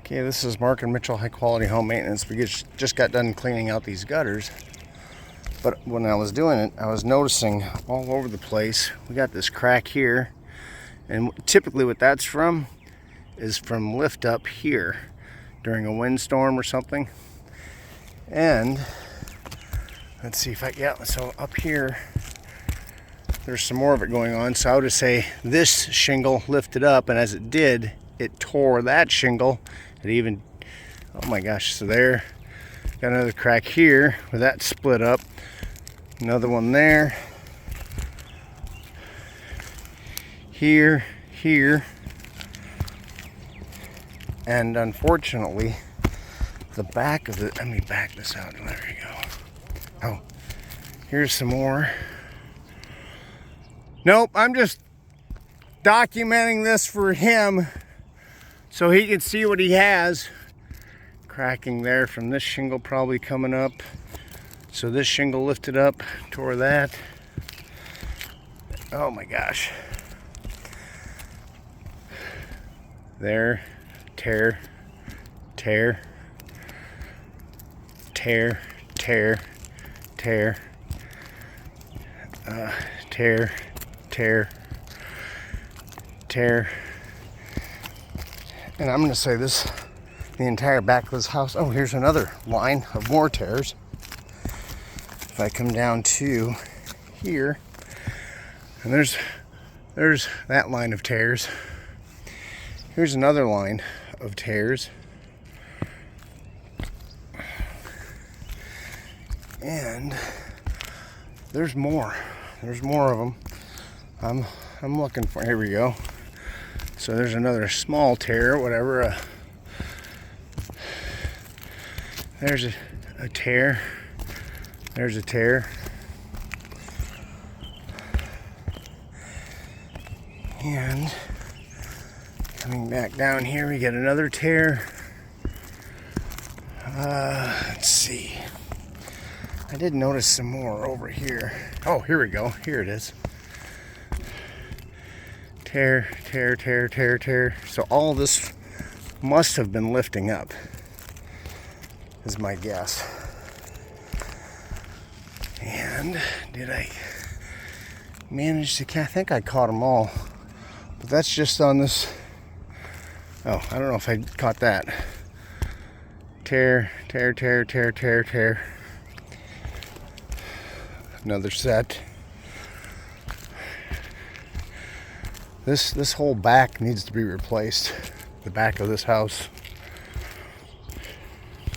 Okay, this is Mark and Mitchell High Quality Home Maintenance. We just got done cleaning out these gutters. But when I was doing it, I was noticing all over the place, we got this crack here. And typically what that's from is from lift up here during a windstorm or something. And let's see if so up here, there's some more of it going on. So I would just say this shingle lifted up, and as it did, it tore that shingle. It even, oh my gosh, so there, got another crack here where that split up. Another one there. Here. And unfortunately, the back of the, let me back this out. There we go. Oh, here's some more. Nope, I'm just documenting this for him so he can see what he has. Cracking there from this shingle probably coming up. So this shingle lifted up, tore that. Oh my gosh. There, tear, tear, tear, tear, tear, tear, tear, tear. And I'm gonna say this, the entire back of this house. Oh, here's another line of more tears. If I come down to here, and there's that line of tears. Here's another line of tears. And there's more. There's more of them. I'm looking for, here we go. So there's another small tear, whatever. There's a tear. There's a tear. And coming back down here, we get another tear. Let's see. I did notice some more over here. Oh, here we go. Here it is. Tear, tear, tear, tear, tear. So all this must have been lifting up, is my guess. And did I manage to, I think I caught them all. But that's just on this. Oh, I don't know if I caught that. Tear, tear, tear, tear, tear, tear. Another set. This whole back needs to be replaced. The back of this house.